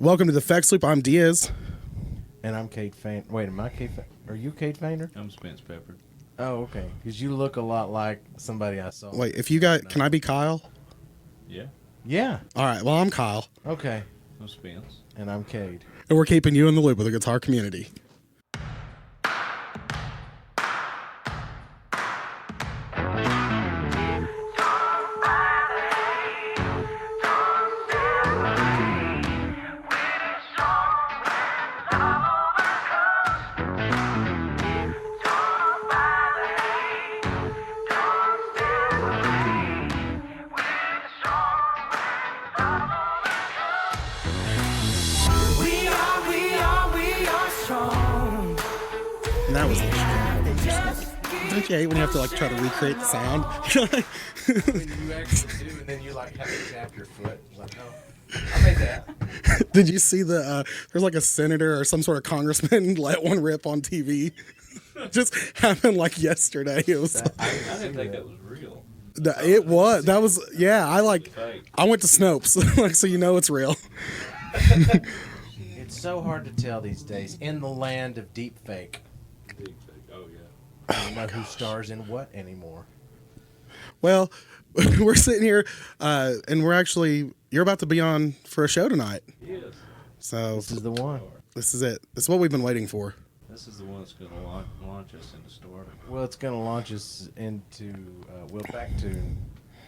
Welcome to the Fex Loop. I'm Diaz. And I'm Cade Foehner. Wait, am I Cade Foehner? Are you Cade Foehner? I'm Spence Peppard. Oh, okay. Because you look a lot like somebody I saw. Wait, if you got, can I be Kyle? Yeah, Yeah. All right, well, I'm Kyle, Okay. I'm Spence. And I'm Cade. and we're keeping you in the loop with the guitar community. And that was don't you hate when you have to like try to recreate the sound? When you actually do, and then you like have to tap your foot. Like, oh, I made that. Did you see the there's like a senator or some sort of congressman let one rip on TV? Just happened like yesterday. It was I didn't think that was real. it was that was yeah, Fake. I went to Snopes like so you know it's real. It's so hard to tell these days in the land of deep fake. Deep fake. Oh yeah. I don't know who stars in what anymore. Well, we're sitting here and you're about to be on for a show tonight. Yes. So This is the one. this is it. This is what we've been waiting for. This is the one that's going to launch us into store. Well, it's going to launch us into,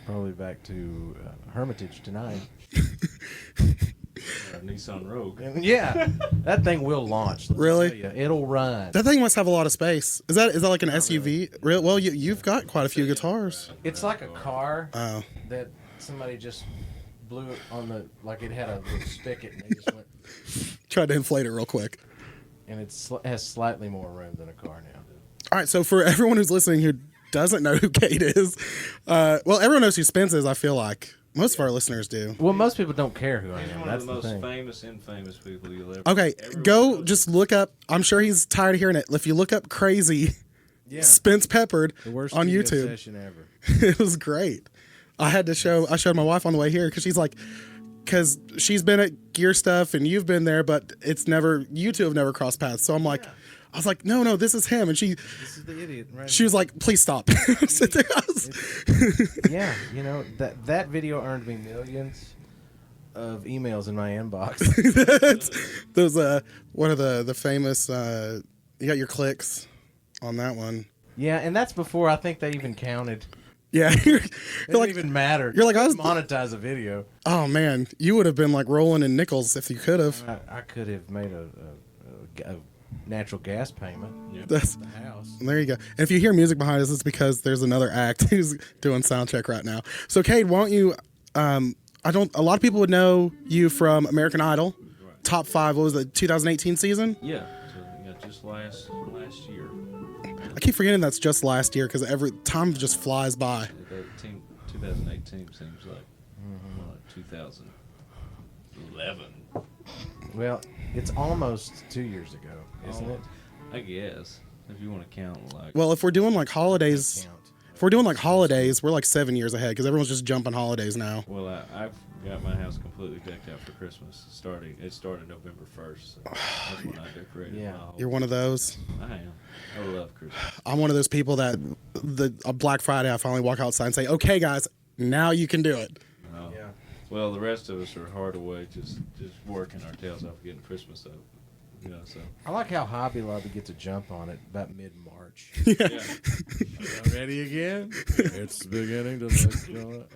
probably back to Hermitage tonight. Nissan Rogue. And yeah, that thing will launch. let me Really? tell ya. It'll run. That thing must have a lot of space. Is that like an SUV? Well, you've got quite a few guitars. It's like a car Oh, that somebody just blew it on the, like it had a little spigot and they just went, tried to inflate it real quick. and it has slightly more room than a car now. All right, so for everyone who's listening who doesn't know who Cade is, well, everyone knows who Spence is. I feel like most of our listeners do. Well, most people don't care who I He's am. one That's of the the most thing. famous, infamous people you'll ever. Okay, everyone go knows just him. look up. I'm sure he's tired of hearing it. If you look up "crazy" Yeah. Spence Peppard The worst on studio YouTube, session ever. it was great. I showed my wife on the way here because she's like, because she's been at Gear Stuff and you've been there, but you two have never crossed paths. So I'm like, I was like, no, this is him, and This is the idiot. Right she was like, please stop. Sit there. Yeah, you know, that video earned me millions of emails in my inbox. Those one of the famous you got your clicks on that one. Yeah, and that's before I think they even counted. Yeah, It you're didn't like, even matter. you're like, You I was- couldn't monetize a video. oh man, you would have been like rolling in nickels if you could have. I could have made a natural gas payment. Yeah. That's The house. there you go. And if you hear music behind us, it's because there's another act who's doing sound check right now. So Cade, why don't you? A lot of people would know you from American Idol, Right. top 5. What was the 2018 season? Yeah. So, yeah, just last year. I keep forgetting that's just last year because every time just flies by. 2018 seems like, like 2011. Well, it's almost 2 years ago, isn't it? I guess if you want to count like. Well, if we're doing like holidays, Count. we're like 7 years ahead because everyone's just jumping holidays now. Well, I've got my house completely decked out for Christmas. It started November 1st. So that's when I decorated. Yeah. my whole- You're one of those. I am. I love Christmas. I'm one of those people that a Black Friday I finally walk outside and say, "Okay, guys, now you can do it." Oh. Yeah. Well, the rest of us are hard away, just working our tails off getting Christmas up. You know, so. I like how Hobby Lobby gets a jump on it about mid-March. Yeah. Ready again? It's the beginning to the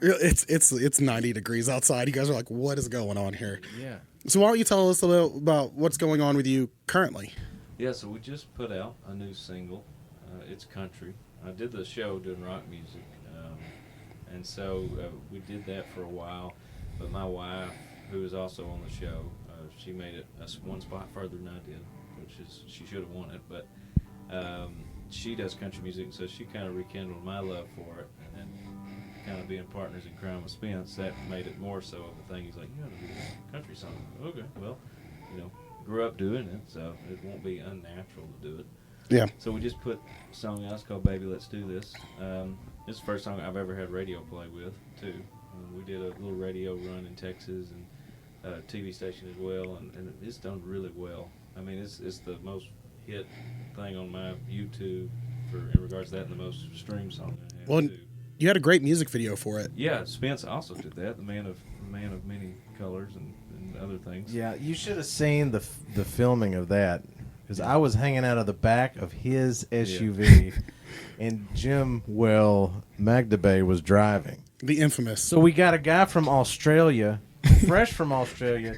It's 90 degrees outside. You guys are like, "What is going on here?" Yeah. So why don't you tell us a little about what's going on with you currently? Yeah, so we just put out a new single. It's country. I did the show doing rock music, and so we did that for a while. But my wife, who is also on the show, she made it one spot further than I did, which is she should have won it. But she does country music, so she kind of rekindled my love for it, and then kind of being partners in crime with Spence, that made it more so of a thing. He's like, "You got to do a country song." Okay, well, grew up doing it, so it won't be unnatural to do it. Yeah. So we just put a song out. It's called "Baby, Let's Do This." This is the first song I've ever had radio play with, too. We did a little radio run in Texas, and TV station as well, and it's done really well. I mean, it's the most hit thing on my YouTube in regards to that, and the most streamed song I have. Well, too. you had a great music video for it. Yeah, Spence also did that. The man of many colors and other things. Yeah, you should have seen the filming of that, because I was hanging out of the back of his SUV, and Jim Magdabe was driving. The infamous. So we got a guy from Australia, fresh from Australia,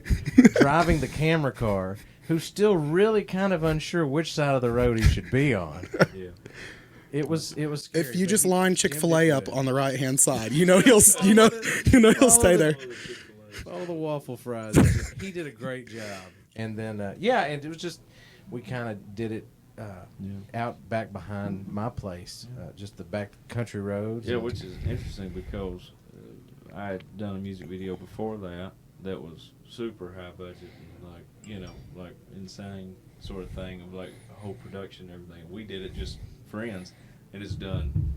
driving the camera car, who's still really kind of unsure which side of the road he should be on. Yeah. It was scary, If you just but line Jim Chick-fil-A did up good. on the right hand side, he'll he'll stay there. All the waffle fries. He did a great job. And then, and it was just, we kind of did it out back behind my place, just the back country roads. Yeah, which is interesting because I had done a music video before that was super high budget and like insane sort of thing of like a whole production and everything. We did it just friends, and it's done,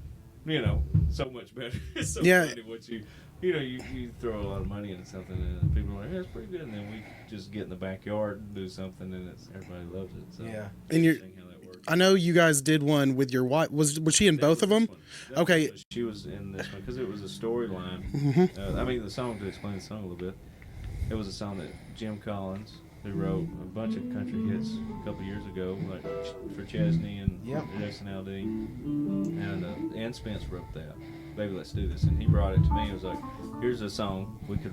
so much better. It's so funny what you throw a lot of money into something and people are like, it's pretty good, and then we just get in the backyard and do something and everybody loves it. So Yeah. And interesting how that works. I know you guys did one with your wife. Was she in both of them? Okay. She was in this one because it was a storyline. I mean, the song, to explain the song a little bit, it was a song that Jim Collins, who wrote a bunch of country hits a couple years ago, like for Chesney and SNLD, and Spence wrote that. Baby, let's do this. And he brought it to me. It was like, here's a song that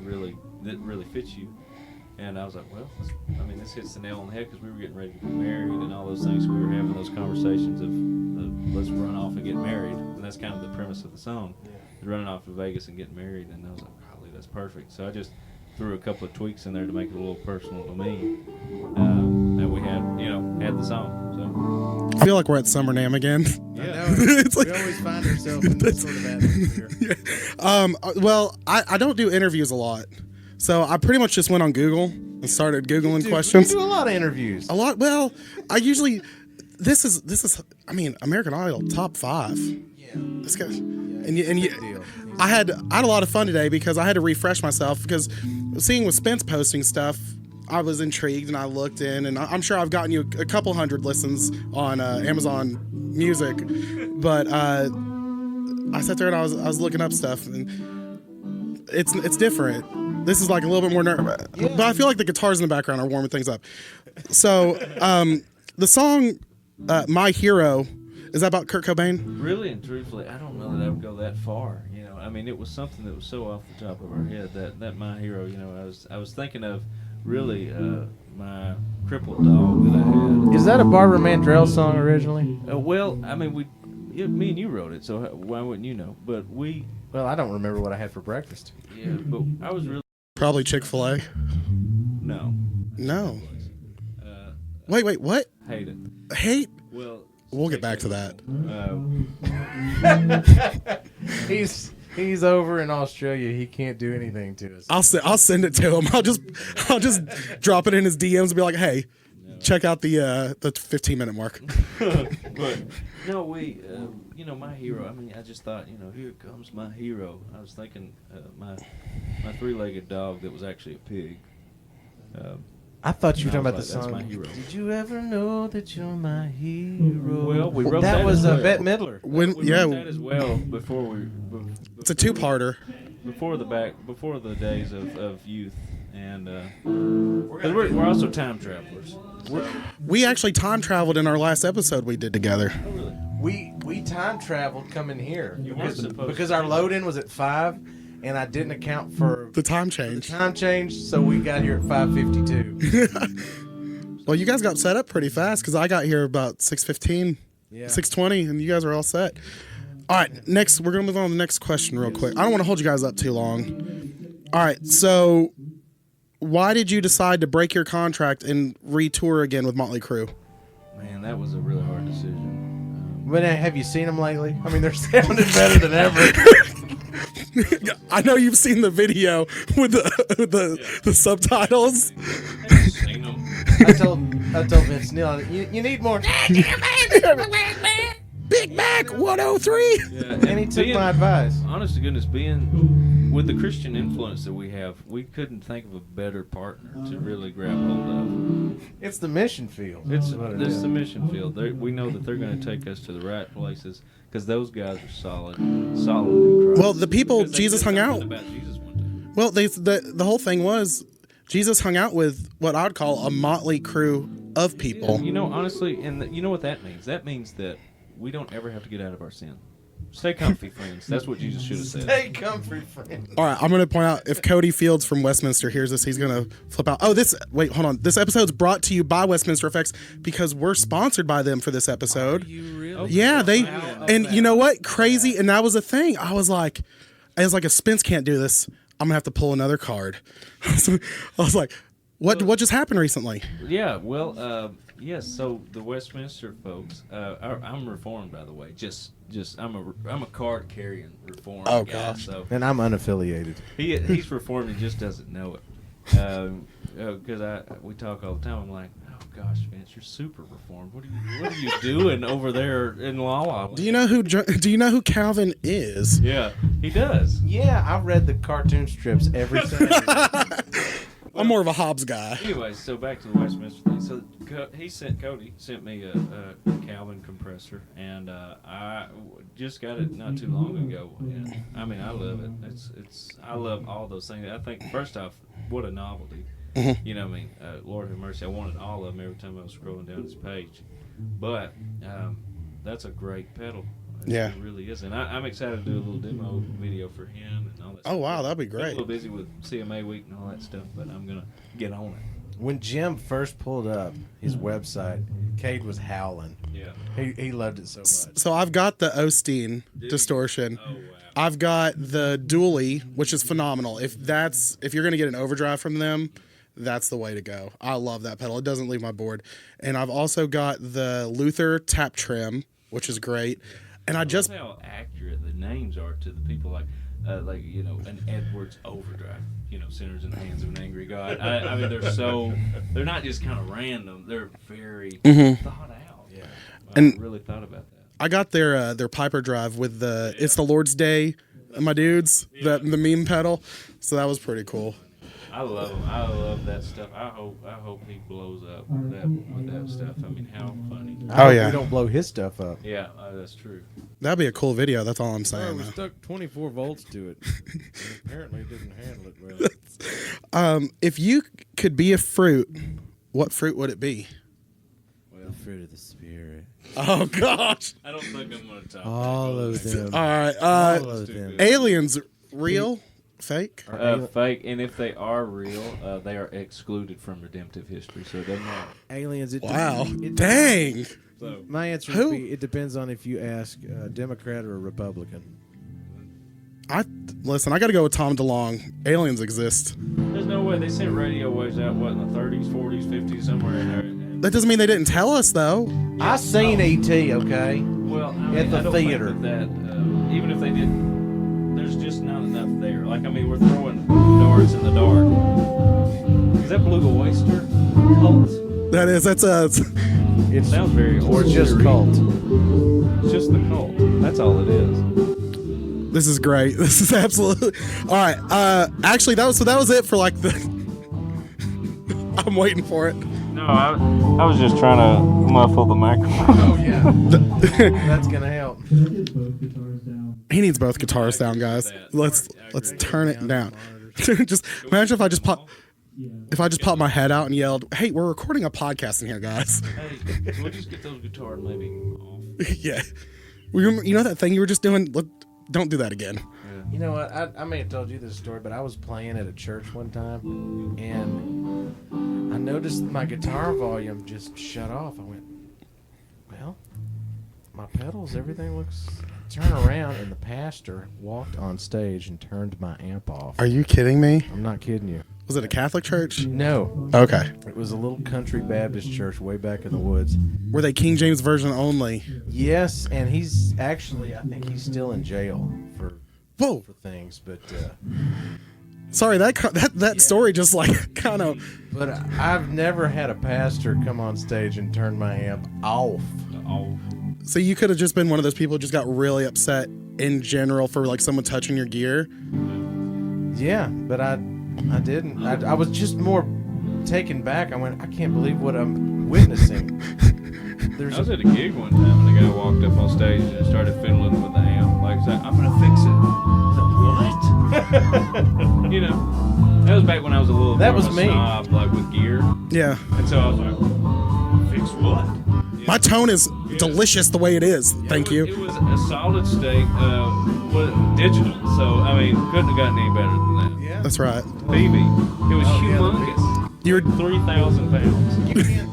really fits you. And I was like, well, this hits the nail on the head because we were getting ready to get married and all those things. We were having those conversations of let's run off and get married. And that's kind of the premise of the song, running off to Vegas and getting married. And I was like, golly, that's perfect. So I just threw a couple of tweaks in there to make it a little personal to me. And we had the song. So I feel like we're at Summer Nam again. Yeah. It's We like, always find ourselves in this sort of atmosphere. well, I don't do interviews a lot, so I pretty much just went on Google and started Googling questions. We do a lot of interviews. A lot. Well, I usually this is American Idol top 5. Yeah. This guy, Big deal. I had a lot of fun today because I had to refresh myself because seeing with Spence posting stuff, I was intrigued and I looked in, and I'm sure I've gotten you a couple hundred listens on Amazon Music, but I sat there and I was looking up stuff, and it's different. This is like a little bit more but I feel like the guitars in the background are warming things up. So the song "My Hero," is that about Kurt Cobain? really and truthfully, I don't know that I would go that far. It was something that was so off the top of our head that My Hero. I was thinking of really my crippled dog that I had. Is that a Barbara Mandrell song originally? Me and you wrote it, so why wouldn't you know? But Well, I don't remember what I had for breakfast. but I was really Probably Chick-fil-A. no. No. Wait, what? Hate it. Hate? Well, We'll get back to that. He's over in Australia. He can't do anything to us. I'll send it to him. I'll just drop it in his DMs and be like, hey, check out the 15-minute mark. But no, My Hero. I just thought, here comes my hero. I was thinking my three-legged dog that was actually a pig. I thought you were talking about the That's song. my hero. Did you ever know that you're my hero? Well, we wrote that. That was as well. Bette Midler. We wrote that as well before It's a two-parter. before the days of youth, and 'cause we're also time travelers. We actually time traveled in our last episode we did together. Oh, really? We time traveled coming here You weren't supposed because to. our load in was at 5, and I didn't account for The time the change. time change, so we got here at 5:52. Well, you guys got set up pretty fast because I got here about 6:15, Yeah. 6:20, and you guys are all set. All right, next we're gonna move on to the next question real quick. I don't want to hold you guys up too long. All right, so why did you decide to break your contract and retour again with Motley Crue? Man, that was a really hard decision. But have you seen them lately? They're sounding better than ever. I know you've seen the video with the subtitles. I've seen them. I told Vince Neil, you need more. Bitch, Big Mac 103. Yeah, And he took my advice. Honest to goodness, being with the Christian influence that we have, we couldn't think of a better partner to really grab hold of. It's the mission field. It's what it this is. the mission field. We know that they're going to take us to the right places because those guys are solid in Christ. Well, the people Because they Jesus did hung something out. about Jesus one time. Well, the whole thing was Jesus hung out with what I'd call a motley crew of people. You know, honestly, and you know what that means? That means that we don't ever have to get out of our sin. Stay comfy, friends. That's what Jesus should have said. Stay comfy, friend. All right, I'm going to point out, if Cody Fields from Westminster hears this, he's going to flip out. Oh, wait, hold on. This episode's brought to you by Westminster Effects because we're sponsored by them for this episode. You really? Yeah, and you know what? Crazy, and that was a thing. I was like, if Spence can't do this, I'm going to have to pull another card. So I was like, what just happened recently? Yeah, well, yes. So the Westminster folks, I'm Reformed, by the way. Just I'm a card carrying Reformed Oh, guy. gosh. So And I'm unaffiliated. he's Reformed and just doesn't know it. Because we talk all the time. I'm like, oh gosh, Vince, you're super Reformed. What are you doing over there in Lala? Do you know who Calvin is? Yeah, he does. Yeah, I read the cartoon strips every Saturday. I'm more of a Hobbes guy. Anyway, so back to the Westminster thing. So Cody sent me a Calvin compressor, and I just got it not too long ago. And I mean, I love it. I love all those things. I think first off, what a novelty. Mm-hmm. You know what I mean? Lord have mercy. I wanted all of them every time I was scrolling down this page. But that's a great pedal. Yeah. It really is. And I'm excited to do a little demo video for him and all that Oh, stuff. wow, that'd be I'm a great. little busy with CMA week and all that stuff, but I'm going to get on it. When Jim first pulled up his website, Cade was howling. Yeah. He loved it so much. So I've got the Osteen distortion. Oh, wow. I've got the Dually, which is phenomenal. If you're going to get an overdrive from them, that's the way to go. I love that pedal. It doesn't leave my board. And I've also got the Luther Tap Trim, which is great. And I just love how accurate the names are to the people like an Edwards overdrive. Sinners in the hands of an angry God. I mean, they're not just kind of random. They're very thought out. Yeah, And- I really thought about that. I got their Piper drive with it's the Lord's Day, my dudes, the meme pedal. So that was pretty cool. I love him. I love that stuff. I hope he blows up with that stuff. I mean, how funny. I hope yeah. we don't blow his stuff up. Yeah, that's true. That'd be a cool video. That's all I'm saying. we though. stuck 24 volts to it. And apparently it didn't handle it well. If you could be a fruit, what fruit would it be? The fruit of the spirit. Oh gosh! I don't think I'm going to talk. All of them. All right, All of them. aliens, real, fake? Fake, and if they are real, they are excluded from redemptive history, so it doesn't matter. Aliens. Wow, dang! So, My answer Who? would be it depends on if you ask a Democrat or a Republican. Listen. I got to go with Tom DeLonge. Aliens exist. there's no way they sent radio waves out in the 30s, 40s, 50s, somewhere in there. And, That doesn't mean they didn't tell us though. I seen E.T., okay? well, I mean, At the I don't theater. think that even if they did, there's just not enough there. Like, I mean, we're throwing darts in the dark. Is that Beluga Oyster cult? That's It sounds very Or just oystery. cult. It's just the cult. That's all it is. This is great. This is absolutely all right. Actually, that was it for like the. I'm waiting for it. No, I was just trying to muffle the microphone. Oh, yeah. That's going to help. He needs both guitars down, guys. Let's turn it down. Just imagine if I just popped my head out and yelled, "Hey, we're recording a podcast in here, guys." Hey, we'll just get those guitars maybe off. Yeah. You know that thing you were just doing? Look, don't do that again. You know what? I may have told you this story, but I was playing at a church one time, and I noticed my guitar volume just shut off. I went, well, my pedals, everything looks... Turn around, and the pastor walked on stage and turned my amp off. Are you kidding me? I'm not kidding you. Was it a Catholic church? No. Okay. It was a little country Baptist church way back in the woods. Were they King James version only? Yes, and he's actually, I think he's still in jail for Whoa. things, but... Sorry, that story just like kind of. But I've never had a pastor come on stage and turn my amp off. So you could have just been one of those people who just got really upset in general for like someone touching your gear. Yeah, but I didn't. I was just more taken back. I went, I can't believe what I'm witnessing. I was at a gig one time and the guy walked up on stage and started fiddling with the amp. Like, I'm going to fix it. I was like, what? You know, that was back when I was a little That more was of a me. snob, like with gear. Yeah. And so I was like, fix what? You My know? tone is delicious the way it is. Thank you. It was a solid state, digital. So, I mean, couldn't have gotten any better than that. Yeah. That's right. BB. It was humongous. You're 3,000 pounds. You can't.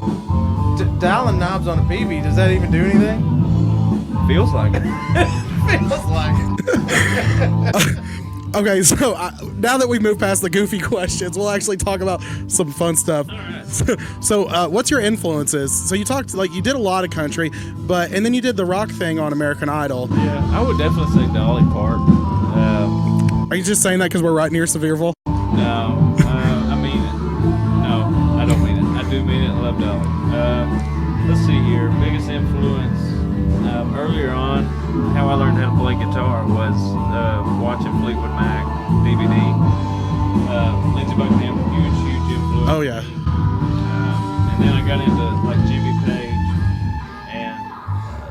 Dialing knobs on a BB, does that even do anything? Feels like it. Feels like it. okay. So now that we moved past the goofy questions, we'll actually talk about some fun stuff. All right. So, what's your influences? So you talked like you did a lot of country, and then you did the rock thing on American Idol. Yeah, I would definitely say Dolly Parton. Are you just saying that because we're right near Sevierville? No, I mean it. No, I don't mean it. I do mean it. I love Dolly. Let's see here. Biggest influence earlier on, how I learned how to play guitar was watching Fleetwood Mac DVD. Lindsey Buckingham, huge influence. Oh yeah. And then I got into like Jimmy Page and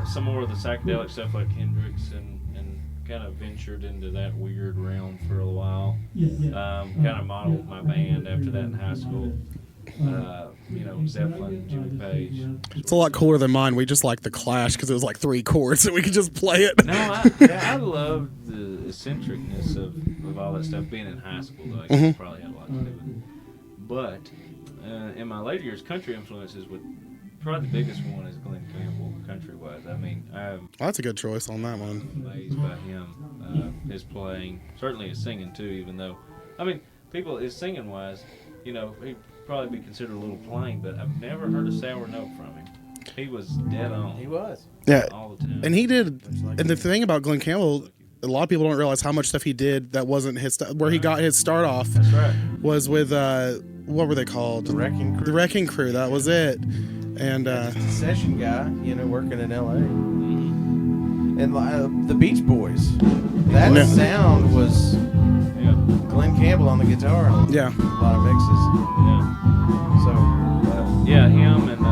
some more of the psychedelic stuff like Hendrix and kind of ventured into that weird realm for a while. Kind of modeled my band after that in high school. Zeppelin, Jimmy Page. It's a lot cooler than mine. We just like the Clash because it was like 3 chords and we could just play it. No, I loved the eccentricness of all that stuff being in high school, though. I guess it probably had a lot to do with it. But in my later years, country influences would probably the biggest one is Glenn Campbell, country-wise. I mean, I'm That's a good choice on that one. amazed by him, his playing, certainly his singing too. Even though, I mean, his singing-wise, he'd probably be considered a little plain, but I've never heard a sour note from him. He was dead on. He was. Yeah, all the time. and he did. And the thing about Glenn Campbell, a lot of people don't realize how much stuff he did that wasn't his stuff. Where he got his start off That's right. was with what were they called? The Wrecking Crew. The Wrecking Crew. That was it. And Just a session guy, working in L.A. And the Beach Boys. That Yeah. sound was Yeah. Glenn Campbell on the guitar. yeah, A lot of mixes. Yeah. So, Yeah, him and a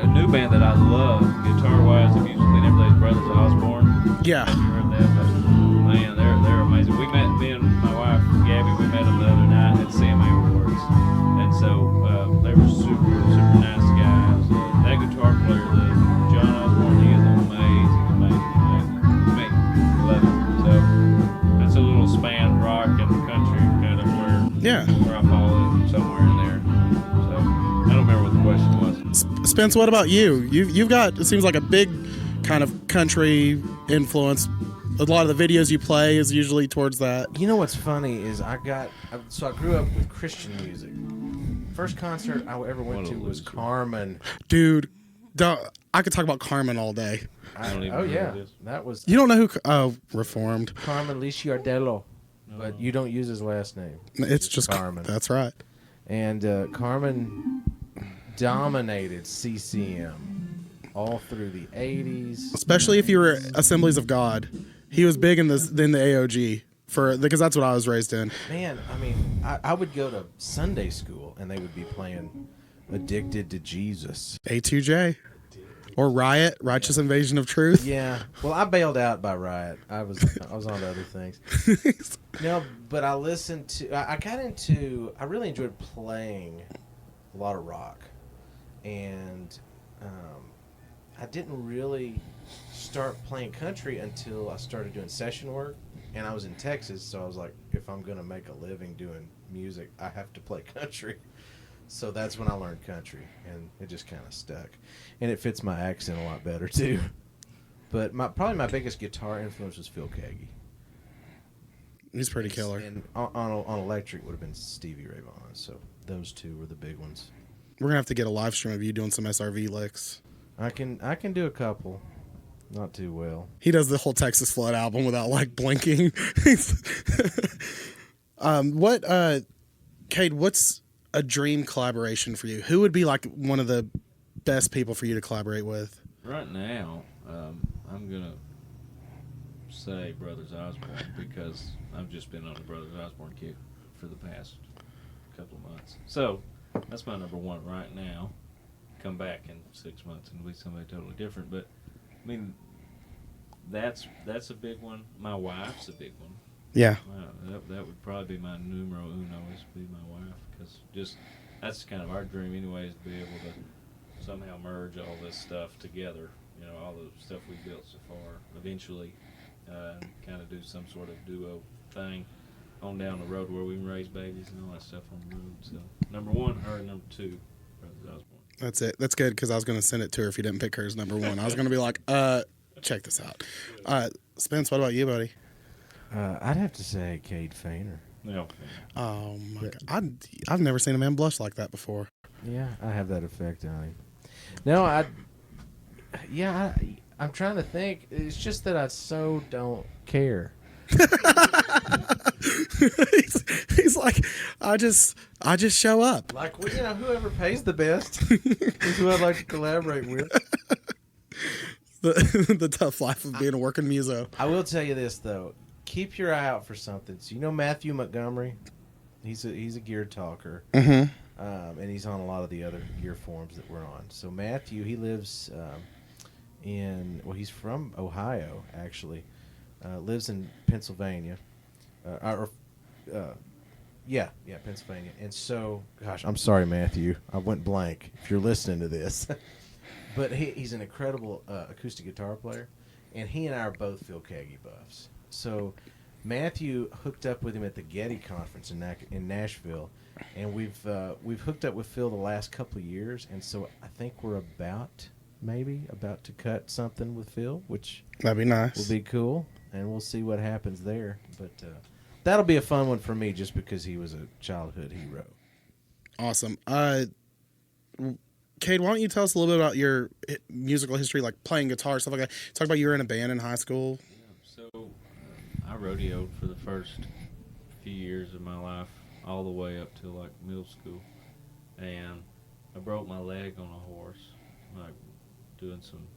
new band that I love, guitar-wise and musically and everything, Brothers Osborne. yeah. You heard that, but man, they're amazing. Me and my wife Gabby, we met them the other night at CMA Awards, and so they were super nice guys. That guitar player, John Osborne, he is amazing. Love it. So that's a little span, rock and country, kind of where I fall in somewhere in there. So I don't remember what the question was. Spence, what about you? You've got, it seems like a big kind of country influence. A lot of the videos you play is usually towards that. what's funny is I grew up with Christian music. First concert I ever went to was Carmen. Dude, I could talk about Carmen all day. I don't even Oh know yeah, who it is. that was You don't know who? Reformed. Carmen Liciardello, but you don't use his last name. It's just Carmen. That's right. And Carmen dominated CCM all through the 80s. Especially if you were Assemblies of God. He was big in the AOG because that's what I was raised in. Man, I mean, I would go to Sunday school and they would be playing Addicted to Jesus. A2J. Or Riot, Righteous Invasion of Truth. Yeah. Well, I bailed out by Riot. I was on to other things. No, but I listened to. I really enjoyed playing a lot of rock, and I didn't really start playing country until I started doing session work, and I was in Texas, so I was like, if I'm gonna make a living doing music, I have to play country. So that's when I learned country, and it just kind of stuck. And it fits my accent a lot better, too. But probably my biggest guitar influence was Phil Keaggy. He's pretty killer. And on electric would have been Stevie Ray Vaughan. So those two were the big ones. We're going to have to get a live stream of you doing some SRV licks. I can do a couple. Not too well. He does the whole Texas Flood album without, like, blinking. Cade, what's a dream collaboration for you? Who would be like one of the best people for you to collaborate with? Right now, I'm gonna say Brothers Osborne because I've just been on the Brothers Osborne kick for the past couple of months. So that's my number one right now. Come back in 6 months and be somebody totally different. But I mean, that's a big one. My wife's a big one. Yeah. That would probably be my numero uno, is to be my wife, because just that's kind of our dream anyways, to be able to somehow merge all this stuff together, you know, all the stuff we built so far, eventually, and kind of do some sort of duo thing on down the road where we can raise babies and all that stuff on the road. So number one, her, and number two, Brothers Osborne. That's it. That's good, because I was going to send it to her if you didn't pick her as number one. I was going to be like, check this out. Spence, what about you, buddy? I'd have to say Cade Foehner. Yeah. Oh, my God. I've never seen a man blush like that before. Yeah, I have that effect on him. No, I'm trying to think. It's just that I so don't care. he's like, I just show up. Like, well, you know, whoever pays the best is who I'd like to collaborate with. The tough life of being a working muso. I will tell you this, though. Keep your eye out for something. So, you know Matthew Montgomery? He's a gear talker. Mm-hmm. And he's on a lot of the other gear forums that we're on. So Matthew, he lives he's from Ohio, actually. Lives in Pennsylvania. Pennsylvania. And so, gosh, I'm sorry, Matthew. I went blank if you're listening to this. But he's an incredible acoustic guitar player. And he and I are both Phil Kagi buffs. So Matthew hooked up with him at the Getty conference in Nashville. And we've hooked up with Phil the last couple of years, and so I think we're about to cut something with Phil, which That'd be nice. will be cool, and we'll see what happens there. But that'll be a fun one for me, just because he was a childhood hero. Awesome. Cade, why don't you tell us a little bit about your musical history, like playing guitar, stuff like that? Talk about you were in a band in high school. Yeah, so I rodeoed for the first few years of my life, all the way up to like middle school, and I broke my leg on a horse, like doing some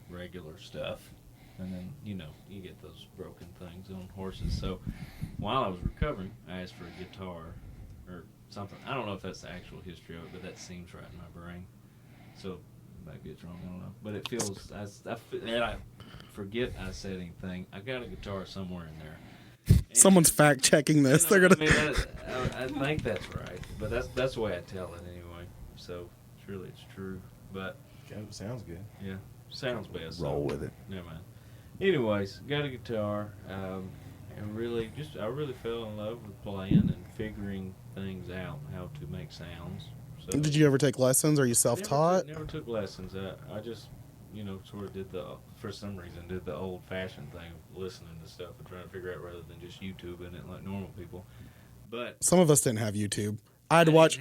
regular stuff, and then you get those broken things on horses. So while I was recovering, I asked for a guitar or something. I don't know if that's the actual history of it, but that seems right in my brain. So maybe it's wrong, I don't know, but it feels and I forget I said anything. I got a guitar somewhere in there. Someone's fact checking this. They're gonna. I think that's right, but that's the way I tell it anyway. So it's true. But Sounds good. yeah, sounds best. Roll with it. Never mind. Anyways, got a guitar, and I really fell in love with playing and figuring things out, how to make sounds. So Did you ever take lessons? Or are you self-taught? Never took lessons. I just sort of did the old-fashioned thing of listening to stuff and trying to figure out rather than just YouTubing it like normal people. But Some of us didn't have YouTube. I'd watch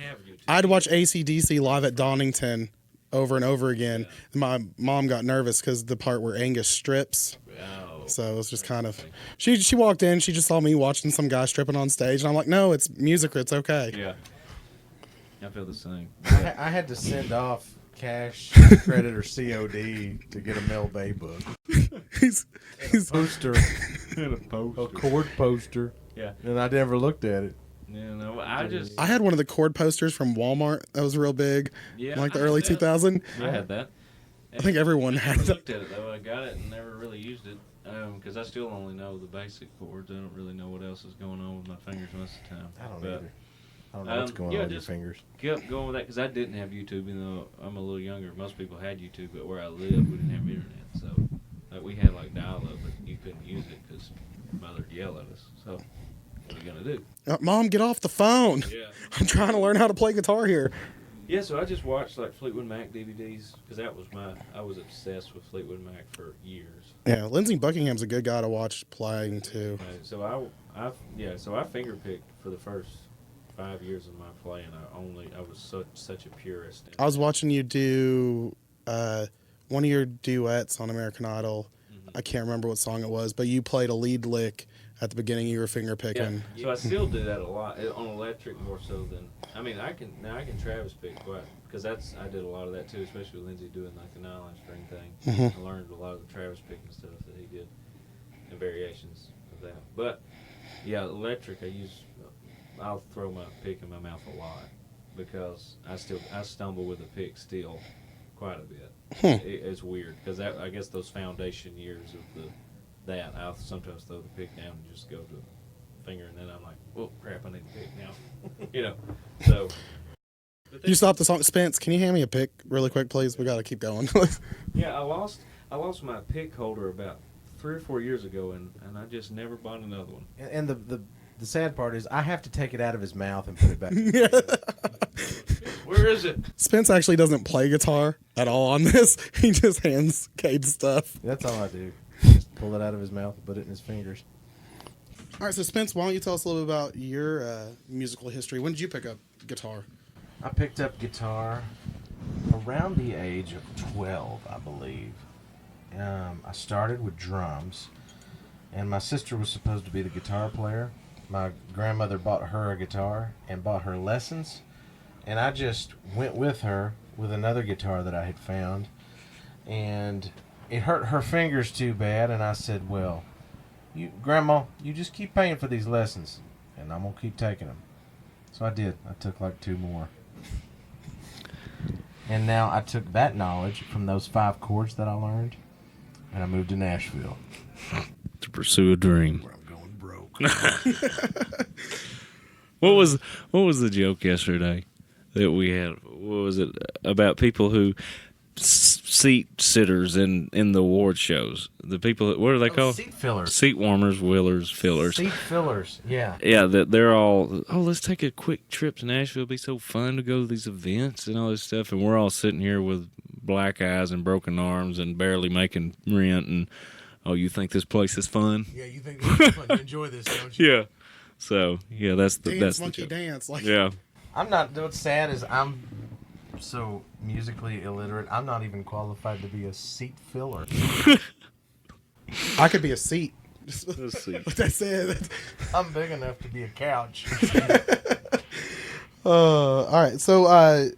AC/DC live at Donington over and over again. Yeah. My mom got nervous because the part where Angus strips. Oh, So it was just kind of. She walked in. She just saw me watching some guy stripping on stage, and I'm like, no, it's music. It's okay. Yeah, I feel the same. I had to send off cash, credit, or COD to get a Mel Bay book. he's A poster. A chord poster. Yeah. And I never looked at it. I had one of the chord posters from Wal Mart that was real big, like the early 2000s. I had that. I think everyone had I that. looked at it though. I got it and never really used it because I still only know the basic chords. I don't really know what else is going on with my fingers most of the time. I don't either. I don't know what's going on with your fingers. Kept going with that because I didn't have YouTube, even though I'm a little younger. Most people had YouTube, but where I lived, we didn't have internet. So we had like dial-up, but you couldn't use it because mother would yell at us. So what are you going to do? Mom, get off the phone. Yeah. I'm trying to learn how to play guitar here. Yeah, so I just watched like Fleetwood Mac DVDs because I was obsessed with Fleetwood Mac for years. Yeah, Lindsey Buckingham's a good guy to watch playing too. So I finger picked for the first 5 years of my playing. I was such a purist. I was watching you do one of your duets on American Idol. Mm-hmm. I can't remember what song it was, but you played a lead lick at the beginning you were finger picking. Yeah. So I still do that a lot on electric more so than I can Travis pick quite because I did a lot of that too, especially with Lindsay doing like the nylon string thing. Mm-hmm. I learned a lot of the Travis picking stuff that he did and variations of that. But yeah, electric I'll throw my pick in my mouth a lot because I stumble with the pick still quite a bit. It's weird because I guess those foundation years of I'll sometimes throw the pick down and just go to the finger, and then I'm like, oh crap, I need the pick now. So. You stopped the song. Spence, can you hand me a pick really quick, please? We got to keep going. Yeah, I lost my pick holder about 3 or 4 years ago, and I just never bought another one. And the sad part is I have to take it out of his mouth and put it back. Where is it? Spence actually doesn't play guitar at all on this. He just hands Cade stuff. That's all I do. Just pull it out of his mouth and put it in his fingers. All right, so Spence, why don't you tell us a little bit about your musical history? When did you pick up guitar? I picked up guitar around the age of 12, I believe. I started with drums, and my sister was supposed to be the guitar player. My grandmother bought her a guitar and bought her lessons, and I just went with her with another guitar that I had found, and it hurt her fingers too bad, and I said, well, Grandma, you just keep paying for these lessons, and I'm going to keep taking them. So I did. I took like 2 more. And now I took that knowledge from those 5 chords that I learned, and I moved to Nashville. To pursue a dream. Where I'm going broke. What was the joke yesterday that we had? What was it about people who seat sitters in the award shows? The people, what are they called? Seat fillers. Seat warmers, willers, fillers. Seat fillers, yeah. Yeah, that they're all, let's take a quick trip to Nashville. It'll be so fun to go to these events and all this stuff. And we're all sitting here with black eyes and broken arms and barely making rent. And, you think this place is fun? Yeah, you think this is fun. You enjoy this, don't you? Yeah. So, yeah, that's the Monkey joke. dance. Like, Yeah. I'm not, what's sad is I'm so musically illiterate, I'm not even qualified to be a seat filler. I could be a seat. Let's see. That's it. I'm big enough to be a couch. All right. So,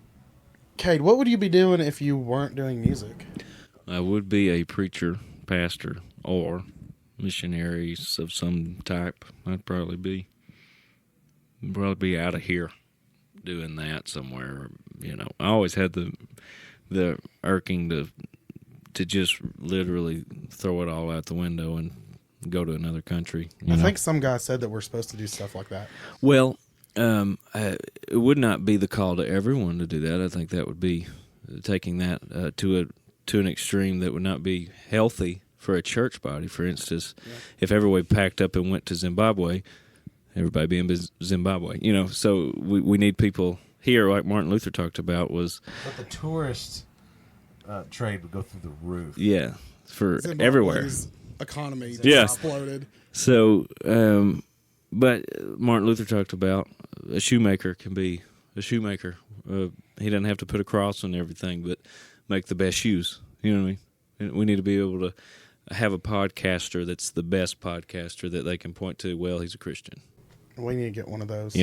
Cade, what would you be doing if you weren't doing music? I would be a preacher, pastor, or missionaries of some type. I'd probably be out of here doing that somewhere. I always had the irking to just literally throw it all out the window and go to another country. I think some guy said that we're supposed to do stuff like that. Well, it would not be the call to everyone to do that. I think that would be taking that to an extreme that would not be healthy for a church body. For instance, if everybody packed up and went to Zimbabwe, everybody be in Zimbabwe. So we need people here, like Martin Luther talked about, was. But the tourist trade would go through the roof. Yeah, for Zimbabwe's everywhere. Economy just Yeah. exploded. So, but Martin Luther talked about a shoemaker can be a shoemaker. He doesn't have to put a cross on everything, but make the best shoes. You know what I mean? And we need to be able to have a podcaster that's the best podcaster that they can point to. Well, he's a Christian. We need to get one of those.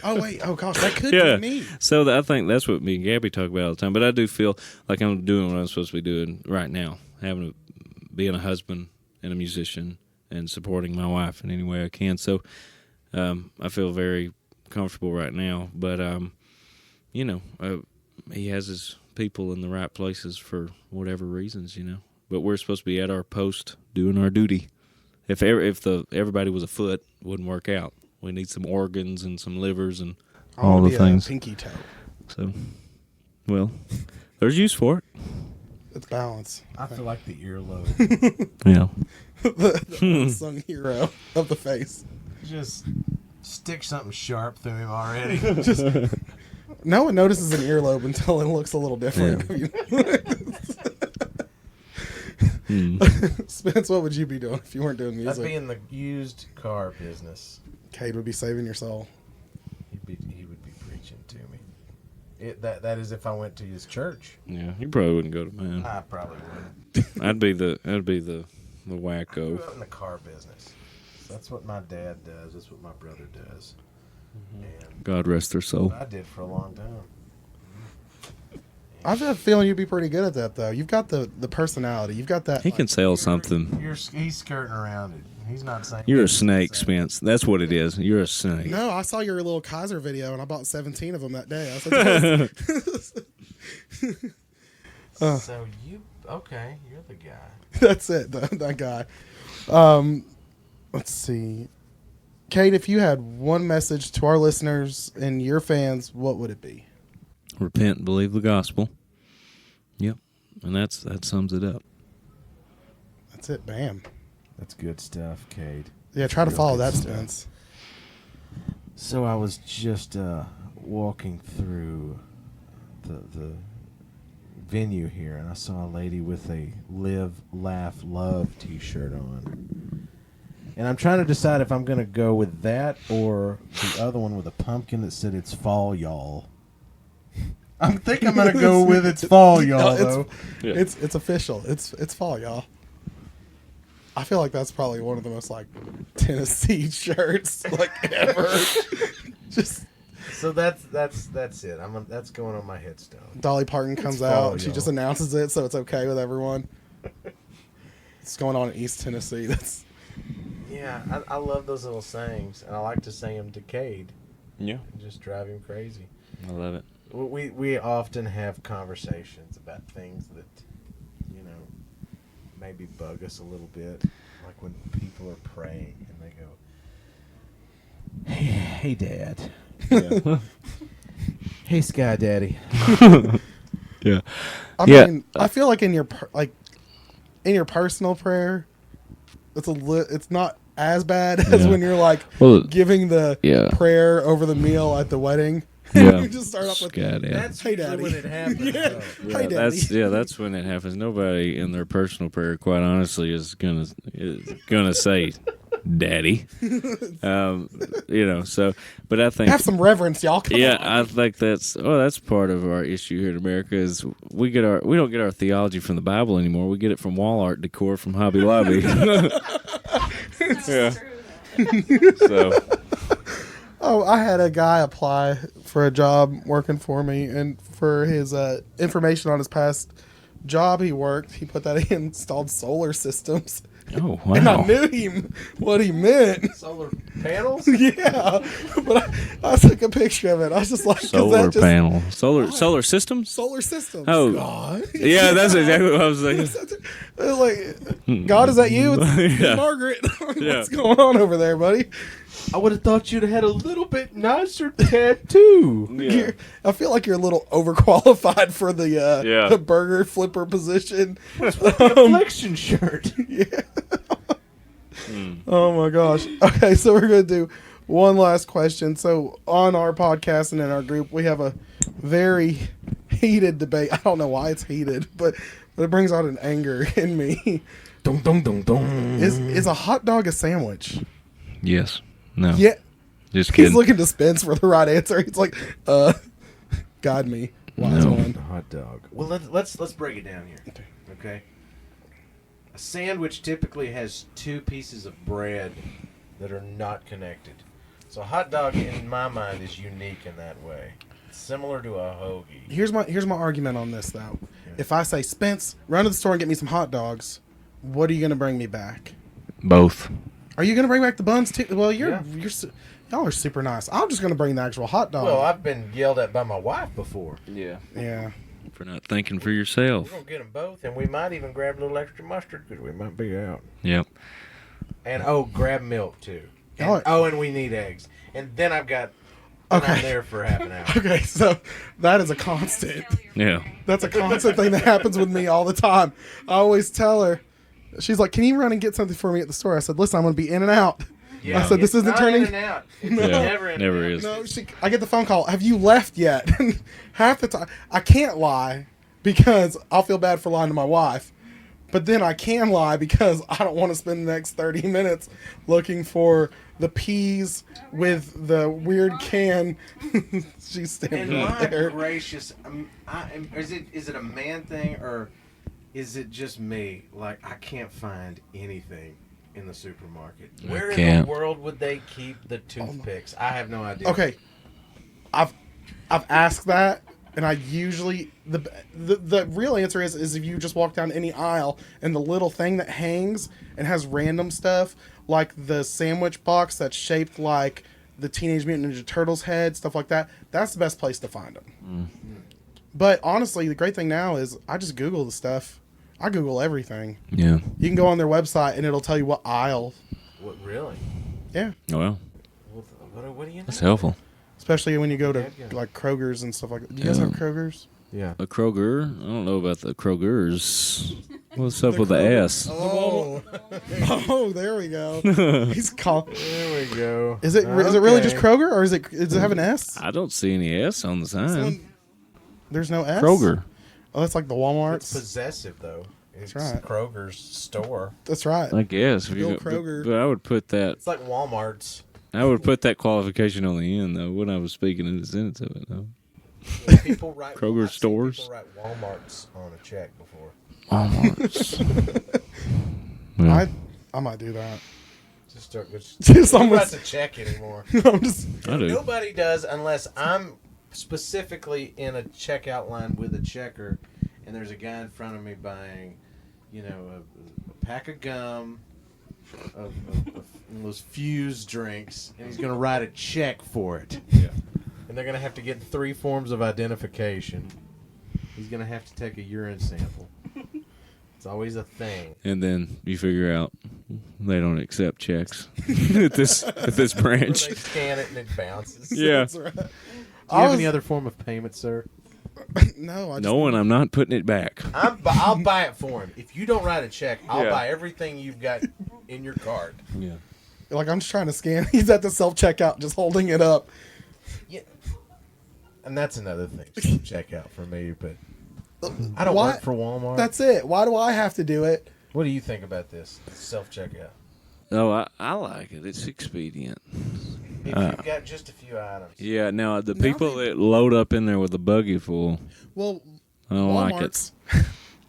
Oh, wait. Oh, gosh. That could Yeah. be me. So I think that's what me and Gabby talk about all the time. But I do feel like I'm doing what I'm supposed to be doing right now, being a husband and a musician and supporting my wife in any way I can. So I feel very comfortable right now. But, he has his people in the right places for whatever reasons, But we're supposed to be at our post doing our duty. If everybody was a foot, it wouldn't work out. We need some organs and some livers and all the things. Pinky toe. So, well, there's use for it. It's balance. I feel like the earlobe. Yeah. the unsung hero of the face. Just stick something sharp through him already. No one notices an earlobe until it looks a little different. Spence, what would you be doing if you weren't doing music? I'd be in the used car business. Cade would be saving your soul. He would be preaching to me. That is if I went to his church. Yeah, you probably wouldn't go to mine. I probably wouldn't. I'd be the I grew wacko. up in the car business. That's what my dad does. That's what my brother does. And God rest their soul. I did for a long time. I have a feeling you'd be pretty good at that, though. You've got the personality. You've got that. He can sell something. He's skirting around it. He's not saying. You're a snake, Spence. That's what it is. You're a snake. No, I saw your little Kaiser video, and I bought 17 of them that day. I said, So you okay? You're the guy. that's it, that guy. Let's see. Cade, if you had one message to our listeners and your fans, what would it be? Repent and believe the gospel. Yep. And that sums it up. That's it. Bam. That's good stuff, Cade. Yeah, try to Real follow good that, stuff. Spence. So I was just walking through the venue here, and I saw a lady with a Live, Laugh, Love t-shirt on. And I'm trying to decide if I'm going to go with that or the other one with a pumpkin that said it's fall, y'all. I think I'm going to go with it's fall, y'all, though. It's official. It's fall, y'all. I feel like that's probably one of the most like Tennessee shirts like ever. Just So that's it. That's going on my headstone. Dolly Parton comes fall, out and she y'all. just announces it, so it's okay with everyone. It's going on in East Tennessee. Yeah, I love those little sayings, and I like to sing them to Cade. Yeah. And just drive him crazy. I love it. We often have conversations about things that, maybe bug us a little bit. Like when people are praying and they go, hey Dad. Yeah. Hey, Sky Daddy. Yeah. I Yeah. mean, I feel like in your personal prayer, it's not as bad as Yeah. when you're like Well, giving the yeah. prayer over the meal at the wedding. Yeah. You just start off with God, yeah. That's Hey, usually Daddy. when it happens. Yeah. though. Hey, Daddy. That's when it happens. Nobody in their personal prayer, quite honestly, is gonna say, "Daddy," So, but I think have some reverence, y'all. Come yeah, on. I think that's part of our issue here in America is we don't get our theology from the Bible anymore. We get it from Wal Mart decor from Hobby Lobby. Yeah. So Oh, I had a guy apply for a job working for me, and for his information on his past job he worked, he put that he installed solar systems. oh wow. And I knew what he meant. Solar panels? Yeah, but I took a picture of it. I was just like, 'cause Solar that just, panel, solar systems. solar systems. Oh. God. Yeah, that's exactly what I was thinking. Like, God, is that you? It's Yeah. Margaret. Yeah. What's going on over there, buddy? I would have thought you'd have had a little bit nicer tattoo. Yeah. I feel like you're a little overqualified for the the burger flipper position. Flexion shirt. Yeah. Oh my gosh. Okay, so we're gonna do one last question. So on our podcast and in our group, we have a very heated debate. I don't know why it's heated, but it brings out an anger in me. Dum dum dum dum. Is a hot dog a sandwich? Yes. No. Yeah. Just He's kidding. looking to Spence for the right answer. He's like, guide me. Wise No. one. Hot dog. Well, let's break it down here. Okay. A sandwich typically has two pieces of bread that are not connected. So a hot dog, in my mind, is unique in that way. It's similar to a hoagie. Here's my argument on this though. Yeah. If I say, Spence, run to the store and get me some hot dogs, what are you gonna bring me back? Both. Are you gonna bring back the buns too? Well, Yeah. y'all are super nice. I'm just gonna bring the actual hot dog. Well, I've been yelled at by my wife before. Yeah. Yeah. For not thinking for We're yourself. gonna get them both, and we might even grab a little extra mustard because we might be out. Yep. And grab milk too. Oh. And, and we need eggs. And then I'm Okay. there for half an hour. Okay, so that is a constant. Yeah. That's a constant thing that happens with me all the time. I always tell her, she's like, "Can you run and get something for me at the store?" I said, "Listen, I'm gonna be in and out." Yeah. I said, "This It's isn't not turning." in and out. It's No. never in Never and out. is. No, I get the phone call. Have you left yet? Half the time, I can't lie because I'll feel bad for lying to my wife. But then I can lie because I don't want to spend the next 30 minutes looking for the peas with the weird can. She's standing And right my there. gracious, is it a man thing or is it just me? Like I can't find anything in the supermarket. I Where in can't. the world would they keep the toothpicks? I have no idea. Okay, I've asked that, and I usually the real answer is if you just walk down any aisle and the little thing that hangs and has random stuff like the sandwich box that's shaped like the Teenage Mutant Ninja Turtles head, stuff like that. That's the best place to find them. But honestly, the great thing now is I just Google the stuff. I Google everything. Yeah. You can go on their website and it'll tell you what aisle. What, really? Yeah. Well, What do you know? that's helpful. Especially when you go to Yeah. like Kroger's and stuff like that. Do you guys have Kroger's? Yeah. A Kroger? I don't know about the Krogers. What's up with the S? Oh, oh, there we go. He's called. There we go. Is it really just Kroger, or does it have an S? I don't see any S on the sign. There's no S. Kroger. Oh, that's like the Walmart. It's possessive, though. It's right. Kroger's store. That's right. I guess. The old Kroger. But I would put that. It's like Walmart's. I would put that qualification on the end though when I was speaking in the sentence of it though. Yeah, people write Kroger I've seen stores? People write Walmart's on a check before. Walmart's. Well, I might do that. Just start. Just Who almost. writes a check anymore? I'm just. I do. Nobody does unless I'm specifically in a checkout line with a checker, and there's a guy in front of me buying, a pack of gum, of those Fuse drinks, and he's going to write a check for it. Yeah. And they're going to have to get 3 forms of identification. He's going to have to take a urine sample. It's always a thing. And then you figure out they don't accept checks at this branch. Or they scan it and it bounces. Yeah. That's right. Do you have any other form of payment, sir? No, I just. No, and I'm not putting it back. I'll buy it for him. If you don't write a check, I'll Yeah. buy everything you've got in your card. Yeah. Like I'm just trying to scan. He's at the self checkout, just holding it up. Yeah. And that's another thing. Checkout for me, but I don't Why- work for Walmart. That's it. Why do I have to do it? What do you think about this self checkout? No, I like it. It's expedient. If you've got just a few items. Yeah. Now the people that load up in there with a buggy full, Well, I don't like it. Walmart's,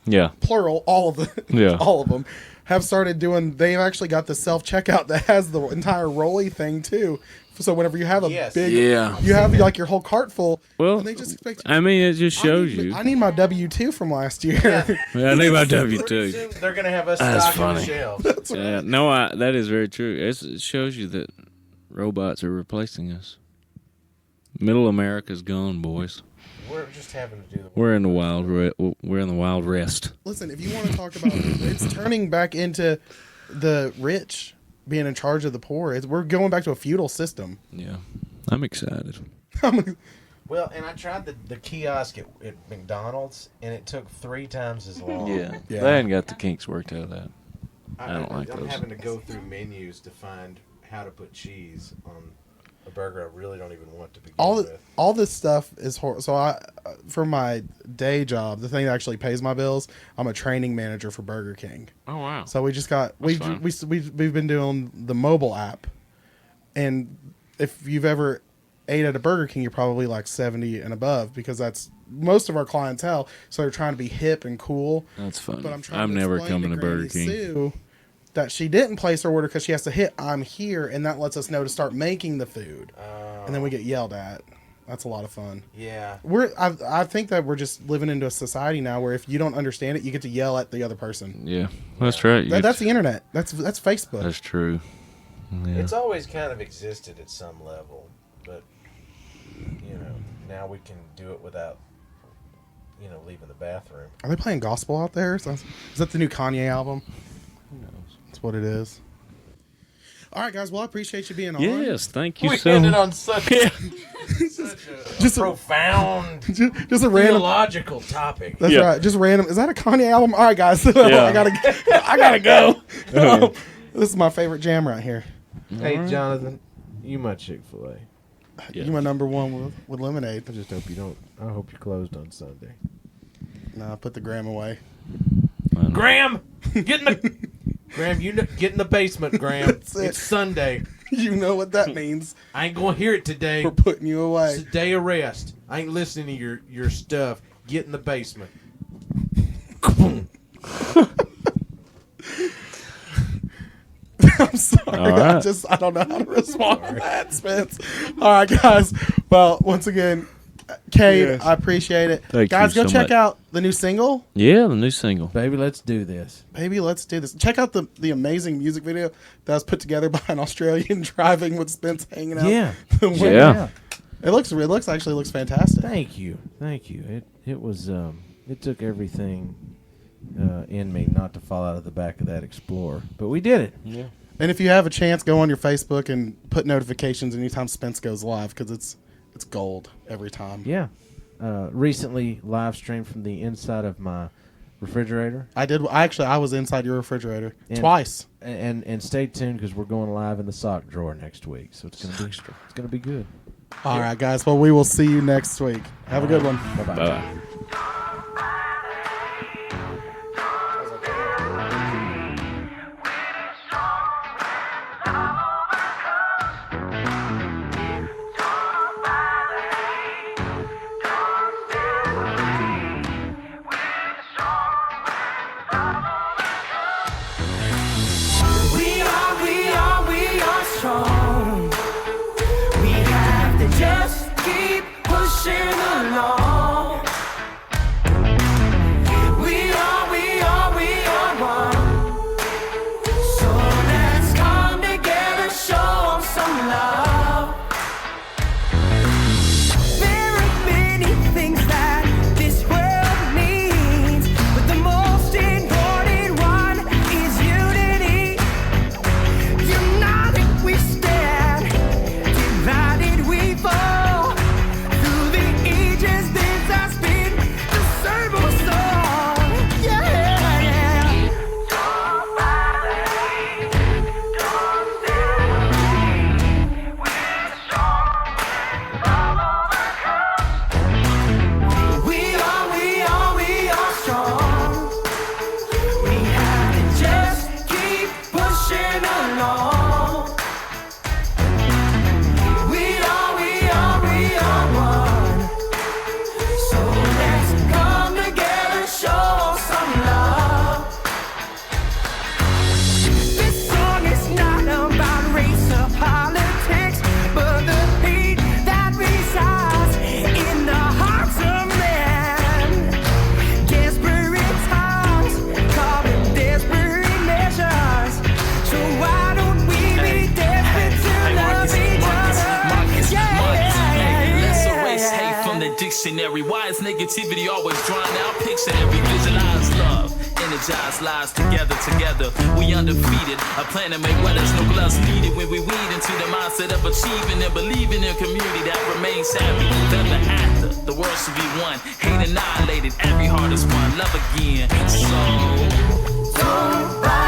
Yeah. plural, all of them, Yeah. all of them, have started doing. They've actually got the self checkout that has the entire rolly thing too. So whenever you have a Yes. big, Yeah. you have like your whole cart full. Well, and they just expect. I mean, it just shows I need, you. I need my W-2 from last year. I need my Pretty W-2. soon they're going to have us That's stocked on the funny. shelves. Yeah, no, that is very true. It shows you that robots are replacing us. Middle America's gone, boys. We're just having to do the We're in the wild rest. Listen, if you want to talk about, it's turning back into the rich being in charge of the poor. We're going back to a feudal system. Yeah, I'm excited. Well, and I tried the kiosk at McDonald's, and it took 3 times as long. Yeah. They hadn't got the kinks worked out of that. I don't like I'm those. having to go through menus to find how to put cheese on a burger I really don't even want to begin with. All this stuff is horrible. So I, for my day job, the thing that actually pays my bills, I'm a training manager for Burger King. Oh wow! So we just got fine. we've been doing the mobile app, and if you've ever ate at a Burger King, you're probably like 70 and above because that's most of our clientele. So they're trying to be hip and cool. That's funny. But I'm trying I'm to never explain coming to Burger Granny King. Sue that she didn't place her order because she has to hit "I'm here," and that lets us know to start making the food, and then we get yelled at. That's a lot of fun. Yeah. I think that we're just living into a society now where if you don't understand it, you get to yell at the other person. Yeah, that's right. That's the internet. That's Facebook. That's true. Yeah. It's always kind of existed at some level, but now we can do it without leaving the bathroom. Are they playing gospel out there? Is that the new Kanye album? Who knows? That's what it is. All right, guys. Well, I appreciate you being on. Yes, thank you We so ended much. on such Just a a, profound, just a random. theological topic. That's Yeah. right. Just random. Is that a Kanye album? All right, guys. Yeah. I gotta go. This is my favorite jam right here. Hey, Jonathan, you my Chick-fil-A. Yeah. You my number one with lemonade. I just hope you don't. I hope you're closed on Sunday. No, put the gram away. Graham, get in the Graham. Get in the basement, Graham. That's it. It's Sunday. You know what that means. I ain't gonna hear it today. We're putting you away. It's a day of rest. I ain't listening to your stuff. Get in the basement. Sorry, All right. I don't know how to respond to that, Spence. All right, guys. Well, once again, Cade, Yes. I appreciate it. Thank guys, you go so check much. out the new single. Yeah, the new single. Baby, let's do this. Baby, let's do this. Check out the amazing music video that was put together by an Australian driving with Spence hanging out. Yeah. the window. Yeah. It looks fantastic. Thank you. It was it took everything in me not to fall out of the back of that Explorer, but we did it. Yeah. And if you have a chance, go on your Facebook and put notifications anytime Spence goes live because it's gold every time. Yeah. Recently live streamed from the inside of my refrigerator. I was inside your refrigerator And- twice. And stay tuned because we're going live in the sock drawer next week, so it's gonna be good. All right, guys. Well, we will see you next week. Have a good one. Bye-bye. Bye. We are strong. We have to just keep pushing along. We are one. So let's come together, show 'em some love. There are many things that this world needs, but the most important one is unity. United we stand, divided we fall. Through the ages this has been the same old song. Yeah. We are strong. We have to just keep pushing along. We are one. So let's come together, show some love. This song is not about race or politics, but the hate that resides in the hearts of men. Desperate times call it desperate measures. So why don't we be desperate to love each other? Let's erase hate from the dictionary. Why is negativity always drawn out? Pictionary, visualize love, energize lives together. We undefeated. A plan to make weathers, no gloves needed when we weed into the mindset of achieving and believing in a community that remains happy. Ever after, the world should be one. Hate annihilated, every heart is one. Love again. So Don't buy